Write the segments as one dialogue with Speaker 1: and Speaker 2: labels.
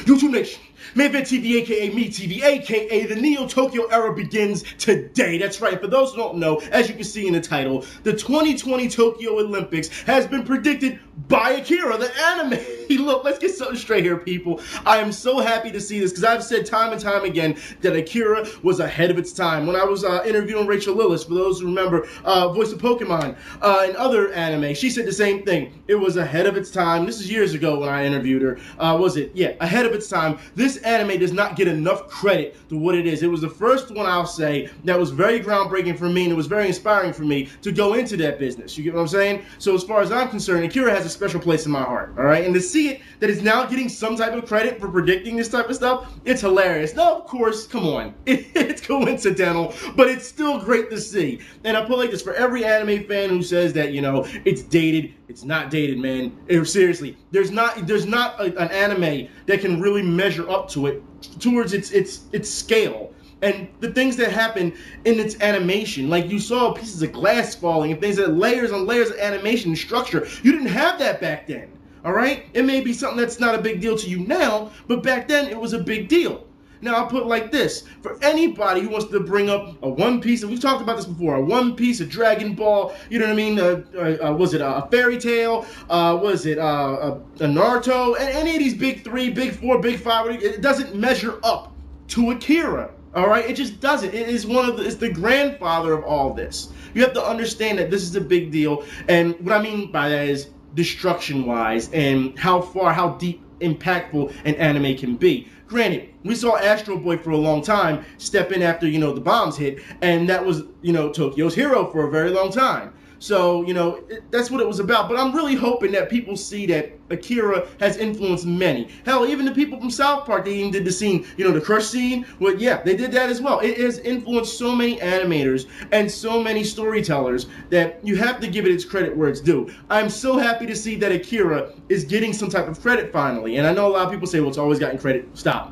Speaker 1: YouTube Nation, Mayvent TV, aka Me TV, aka the Neo Tokyo era begins today. That's right, for those who don't know, as you can see in the title, the 2020 Tokyo Olympics has been predicted by Akira, the anime. Look, let's get something straight here, people. I am so happy to see this, because I've said time and time again that Akira was ahead of its time. When I was interviewing Rachel Lillis, for those who remember, voice of Pokemon, and other anime, she said the same thing. It was ahead of its time. This is years ago when I interviewed her. Ahead of its time. This anime does not get enough credit to what it is. It was the first one, I'll say, that was very groundbreaking for me, and it was very inspiring for me to go into that business. You get what I'm saying? So as far as I'm concerned, Akira has a special place in my heart, all right? And to see it, that it's now getting some type of credit for predicting this type of stuff, it's hilarious. Now, of course, come on. It's coincidental, but it's still great to see. And I put like this, for every anime fan who says that, you know, it's dated, it's not dated, man. Seriously, there's not an anime that can really measure up to it, towards its scale. And the things that happen in its animation, like you saw pieces of glass falling and things that layers on layers of animation and structure, you didn't have that back then, all right? It may be something that's not a big deal to you now, but back then it was a big deal. Now, I'll put it like this. For anybody who wants to bring up a One Piece, and we've talked about this before, a One Piece, a Dragon Ball, you know what I mean? Was it a Fairy Tail? Was it a Naruto? And any of these big three, big four, big five, it doesn't measure up to Akira. All right, it just doesn't. It is it's the grandfather of all this. You have to understand that this is a big deal, and what I mean by that is destruction-wise and how deep, impactful an anime can be. Granted, we saw Astro Boy for a long time step in after, you know, the bombs hit, and that was, you know, Tokyo's hero for a very long time. So, you know, that's what it was about. But I'm really hoping that people see that Akira has influenced many. Hell, even the people from South Park, they even did the scene, you know, the crush scene. Well, yeah, they did that as well. It has influenced so many animators and so many storytellers that you have to give it its credit where it's due. I'm so happy to see that Akira is getting some type of credit finally. And I know a lot of people say, well, it's always gotten credit. Stop.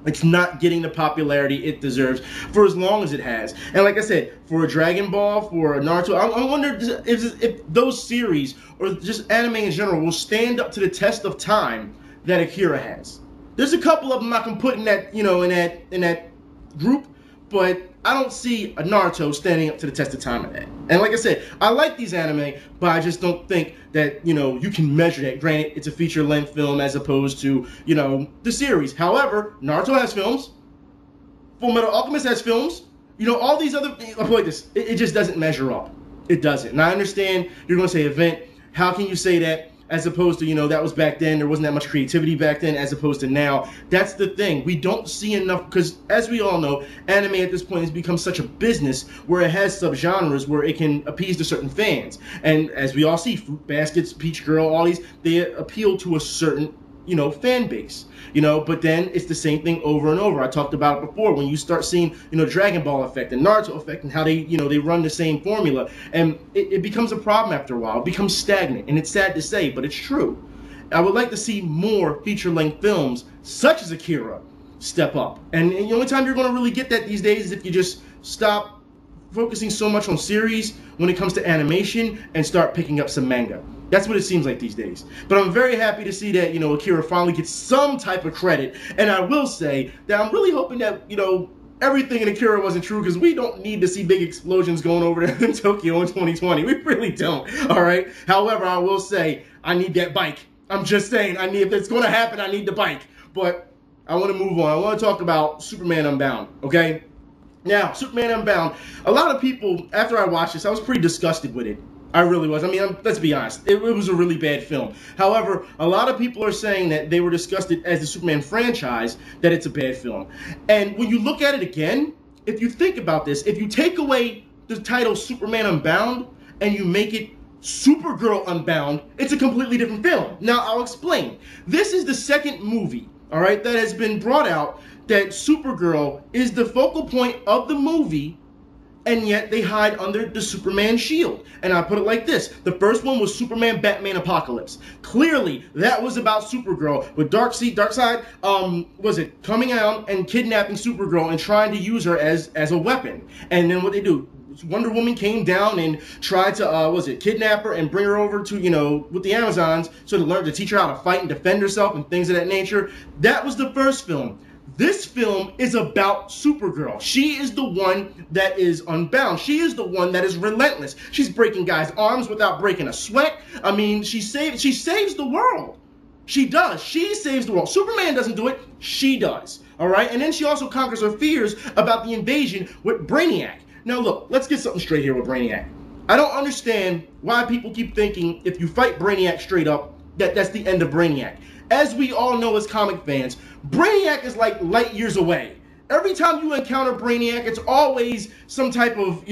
Speaker 1: It's not getting the popularity it deserves for as long as it has. And like I said, for a Dragon Ball, for a Naruto, I wonder if those series, or just anime in general, will stand up to the test of time that Akira has. There's a couple of them I can put in that, you know, in that group, but I don't see a Naruto standing up to the test of time of that. And like I said, I like these anime, but I just don't think that, you know, you can measure that. Granted, it's a feature-length film as opposed to, you know, the series. However, Naruto has films. Fullmetal Alchemist has films. You know, all these other things, I'll put it like this, it just doesn't measure up. It doesn't. And I understand you're going to say event. How can you say that? As opposed to, you know, that was back then, there wasn't that much creativity back then, as opposed to now. That's the thing. We don't see enough, because as we all know, anime at this point has become such a business where it has subgenres where it can appease to certain fans. And as we all see, Fruit Baskets, Peach Girl, all these, they appeal to a certain, you know, fan base, you know, but then it's the same thing over and over. I talked about it before, when you start seeing, you know, Dragon Ball effect and Naruto effect and how they, you know, they run the same formula, and it becomes a problem after a while. It becomes stagnant, and it's sad to say, but it's true. I would like to see more feature-length films such as Akira step up, and the only time you're going to really get that these days is if you just stop focusing so much on series when it comes to animation and start picking up some manga. That's what it seems like these days. But I'm very happy to see that, you know, Akira finally gets some type of credit. And I will say that I'm really hoping that, you know, everything in Akira wasn't true, because we don't need to see big explosions going over there in Tokyo in 2020. We really don't, all right? However, I will say I need that bike. I'm just saying, if it's going to happen, I need the bike. But I want to move on. I want to talk about Superman Unbound, okay? Now, Superman Unbound, a lot of people, after I watched this, I was pretty disgusted with it. I really was. I mean, let's be honest. It was a really bad film. However, a lot of people are saying that they were disgusted as the Superman franchise, that it's a bad film. And when you look at it again, if you think about this, if you take away the title Superman Unbound and you make it Supergirl Unbound, it's a completely different film. Now, I'll explain. This is the second movie, all right, that has been brought out that Supergirl is the focal point of the movie, and yet they hide under the Superman shield. And I put it like this. The first one was Superman Batman Apocalypse. Clearly, that was about Supergirl with Darkseid, was it coming out and kidnapping Supergirl and trying to use her as a weapon. And then what they do, Wonder Woman came down and tried to, kidnap her and bring her over to, with the Amazons, so to teach her how to fight and defend herself and things of that nature. That was the first film. This film is about Supergirl. She is the one that is unbound. She is the one that is relentless. She's breaking guys' arms without breaking a sweat. I mean, she saves the world. She does. She saves the world. Superman doesn't do it. She does. All right? And then she also conquers her fears about the invasion with Brainiac. Now, look, let's get something straight here with Brainiac. I don't understand why people keep thinking if you fight Brainiac straight up, that's the end of Brainiac. As we all know as comic fans, Brainiac is like light years away. Every time you encounter Brainiac, it's always some type of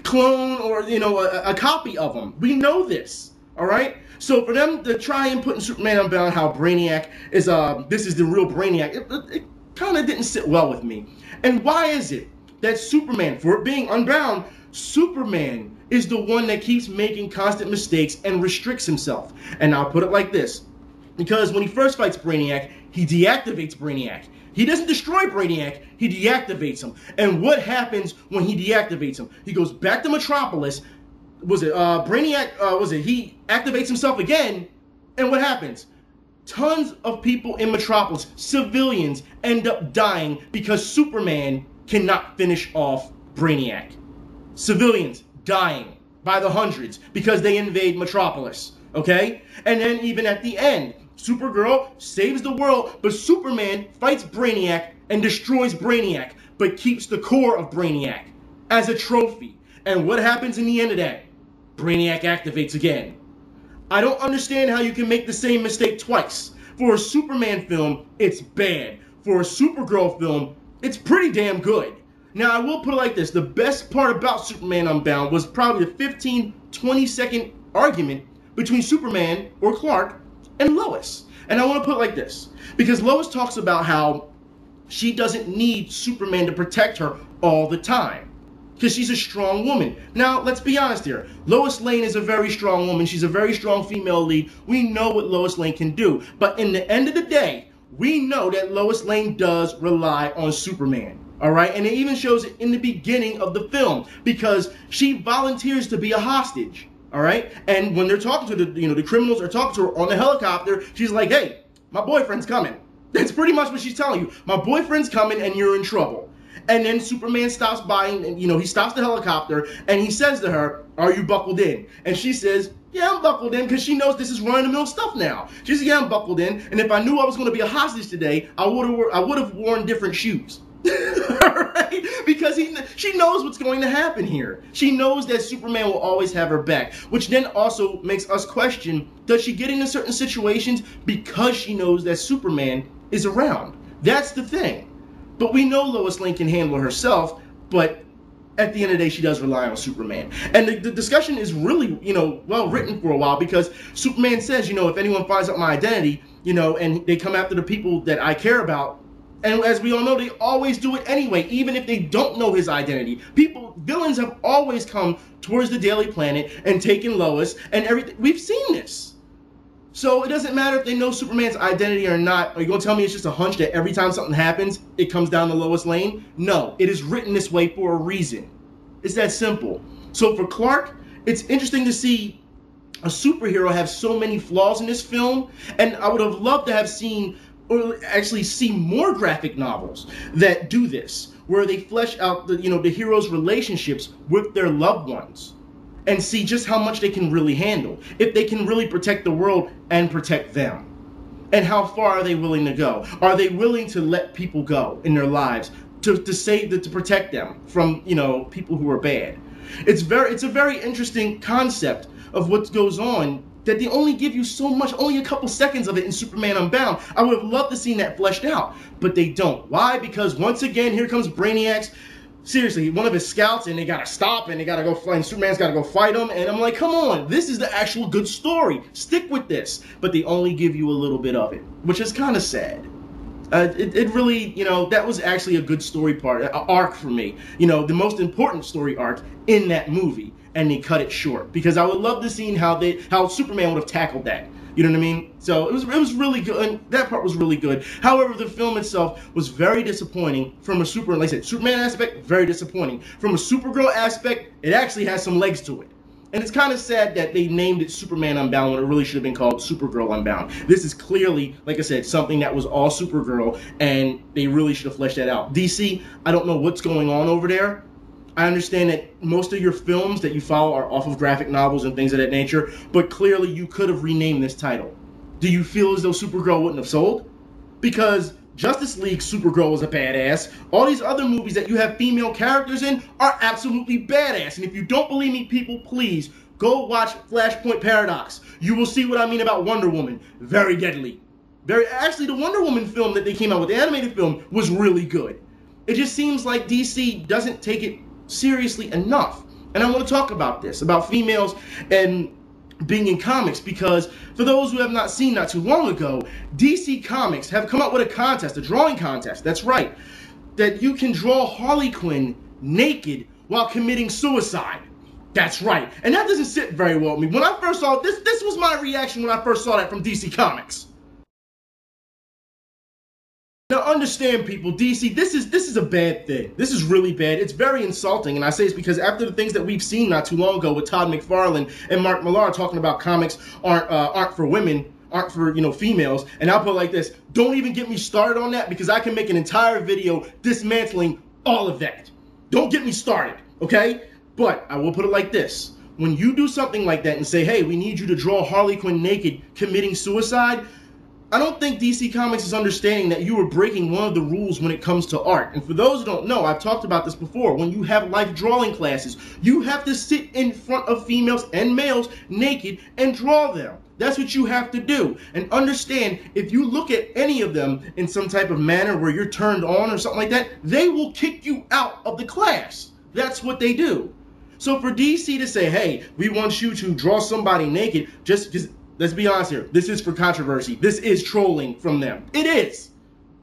Speaker 1: clone or, a copy of him. We know this, all right? So for them to try and put in Superman Unbound how Brainiac is, this is the real Brainiac, it kind of didn't sit well with me. And why is it that Superman, for it being Unbound, Superman is the one that keeps making constant mistakes and restricts himself? And I'll put it like this. Because when he first fights Brainiac, he deactivates Brainiac. He doesn't destroy Brainiac, he deactivates him. And what happens when he deactivates him? He goes back to Metropolis. Brainiac, he activates himself again, and what happens? Tons of people in Metropolis, civilians, end up dying because Superman cannot finish off Brainiac. Civilians dying by the hundreds because they invade Metropolis, okay? And then even at the end, Supergirl saves the world, but Superman fights Brainiac and destroys Brainiac, but keeps the core of Brainiac as a trophy. And what happens in the end of that? Brainiac activates again. I don't understand how you can make the same mistake twice. For a Superman film, it's bad. For a Supergirl film, it's pretty damn good. Now, I will put it like this. The best part about Superman Unbound was probably the 15-20 second argument between Superman, or Clark, and Lois. And I want to put it like this. Because Lois talks about how she doesn't need Superman to protect her all the time. Because she's a strong woman. Now, let's be honest here. Lois Lane is a very strong woman. She's a very strong female lead. We know what Lois Lane can do. But in the end of the day, we know that Lois Lane does rely on Superman. All right? And it even shows it in the beginning of the film. Because she volunteers to be a hostage. All right? And when they're talking to the criminals are talking to her on the helicopter, she's like, hey, my boyfriend's coming. That's pretty much what she's telling you. My boyfriend's coming and you're in trouble. And then Superman stops by and, he stops the helicopter and he says to her, are you buckled in? And she says, yeah, I'm buckled in, because she knows this is run-of-the-mill stuff now. She says, yeah, I'm buckled in. And if I knew I was going to be a hostage today, I would have worn different shoes. Right? Because she knows what's going to happen here. She knows that Superman will always have her back, which then also makes us question, does she get into certain situations because she knows that Superman is around? That's the thing. But we know Lois Lane can handle herself, but at the end of the day, she does rely on Superman. And the discussion is really, well written for a while, because Superman says, if anyone finds out my identity, and they come after the people that I care about, and as we all know, they always do it anyway, even if they don't know his identity. Villains have always come towards the Daily Planet and taken Lois and everything. We've seen this. So it doesn't matter if they know Superman's identity or not. Are you going to tell me it's just a hunch that every time something happens, it comes down to Lois Lane? No, it is written this way for a reason. It's that simple. So for Clark, it's interesting to see a superhero have so many flaws in this film. And I would have loved to have seen, or actually see, more graphic novels that do this, where they flesh out the heroes' relationships with their loved ones, and see just how much they can really handle, if they can really protect the world and protect them. And how far are they willing to go? Are they willing to let people go in their lives to protect them from people who are bad? It's a very interesting concept of what goes on, that they only give you so much, only a couple seconds of it in Superman Unbound. I would have loved to seen that fleshed out, but they don't. Why? Because once again, here comes Brainiac's, seriously, one of his scouts, and they gotta stop, and they gotta go fight, and Superman's gotta go fight him, and I'm like, come on, this is the actual good story. Stick with this. But they only give you a little bit of it, which is kind of sad. It really, that was actually a good story part, an arc for me. The most important story arc in that movie, and they cut it short. Because I would love to see how Superman would have tackled that. You know what I mean? So it was really good, and that part was really good. However, the film itself was very disappointing from a like I said, Superman aspect, very disappointing. From a Supergirl aspect, it actually has some legs to it. And it's kind of sad that they named it Superman Unbound when it really should have been called Supergirl Unbound. This is clearly, like I said, something that was all Supergirl, and they really should have fleshed that out. DC, I don't know what's going on over there. I understand that most of your films that you follow are off of graphic novels and things of that nature, but clearly you could have renamed this title. Do you feel as though Supergirl wouldn't have sold? Because Justice League Supergirl was a badass. All these other movies that you have female characters in are absolutely badass. And if you don't believe me, people, please go watch Flashpoint Paradox. You will see what I mean about Wonder Woman. Very deadly. Actually, the Wonder Woman film that they came out with, the animated film, was really good. It just seems like DC doesn't take it seriously enough. And I want to talk about this, about females and being in comics, because for those who have not seen not too long ago, DC Comics have come up with a contest, a drawing contest, that's right, that you can draw Harley Quinn naked while committing suicide. That's right. And that doesn't sit very well with me. When I first saw this, this was my reaction when I first saw that from DC Comics. Now understand, people, DC, this is a bad thing. This is really bad. It's very insulting, and I say it's because after the things that we've seen not too long ago with Todd McFarlane and Mark Millar talking about comics aren't for women, aren't for, you know, females, and I'll put it like this: don't even get me started on that, because I can make an entire video dismantling all of that. Don't get me started, okay? But I will put it like this: when you do something like that and say, hey, we need you to draw Harley Quinn naked committing suicide, I don't think DC Comics is understanding that you are breaking one of the rules when it comes to art. And for those who don't know, I've talked about this before. When you have life drawing classes, you have to sit in front of females and males naked and draw them. That's what you have to do. And understand, if you look at any of them in some type of manner where you're turned on or something like that, they will kick you out of the class. That's what they do. So for DC to say, hey, we want you to draw somebody naked just because, let's be honest here, this is for controversy. This is trolling from them. It is.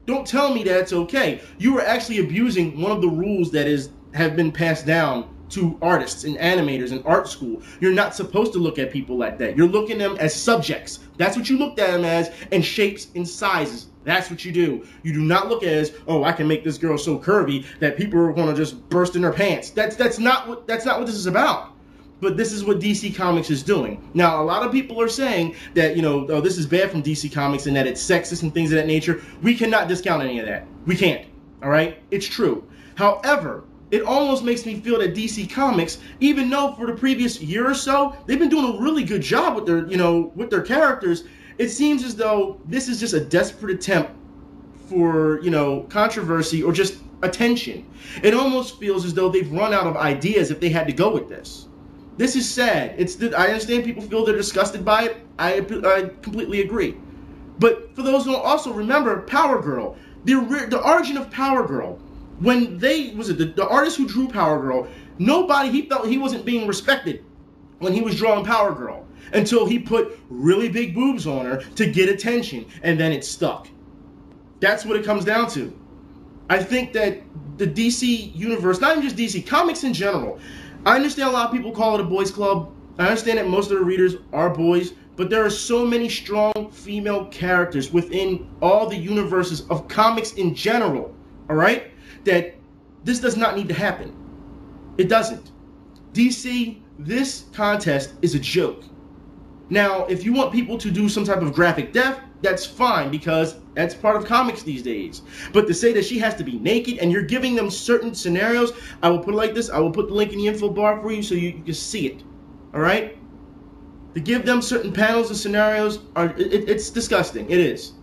Speaker 1: Don't tell me that's okay. You are actually abusing one of the rules that have been passed down to artists and animators in art school. You're not supposed to look at people like that. You're looking at them as subjects. That's what you looked at them as, and shapes and sizes. That's what you do. You do not look at it as, oh, I can make this girl so curvy that people are going to just burst in their pants. That's not what this is about. But this is what DC Comics is doing. Now, a lot of people are saying that, you know, oh, this is bad from DC Comics and that it's sexist and things of that nature. We cannot discount any of that. We can't. All right? It's true. However, it almost makes me feel that DC Comics, even though for the previous year or so, they've been doing a really good job with their, you know, with their characters, it seems as though this is just a desperate attempt for, you know, controversy or just attention. It almost feels as though they've run out of ideas if they had to go with this. This is sad. I understand people feel they're disgusted by it. I completely agree. But for those who don't also remember, Power Girl, the origin of Power Girl, when the artist who drew Power Girl, he felt he wasn't being respected when he was drawing Power Girl until he put really big boobs on her to get attention, and then it stuck. That's what it comes down to. I think that the DC universe, not even just DC, comics in general, I understand a lot of people call it a boys club. I understand that most of the readers are boys, but there are so many strong female characters within all the universes of comics in general, all right, that this does not need to happen. It doesn't. DC, this contest is a joke. Now, if you want people to do some type of graphic death, that's fine, because that's part of comics these days. But to say that she has to be naked and you're giving them certain scenarios, I will put it like this. I will put the link in the info bar for you so you can see it. All right? To give them certain panels and scenarios, it's disgusting. It is.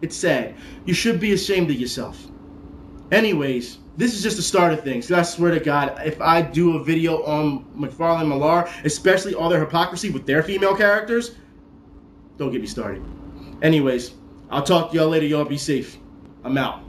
Speaker 1: It's sad. You should be ashamed of yourself. Anyways, this is just the start of things. I swear to God, if I do a video on McFarlane and Millar, especially all their hypocrisy with their female characters, don't get me started. Anyways, I'll talk to y'all later. Y'all be safe. I'm out.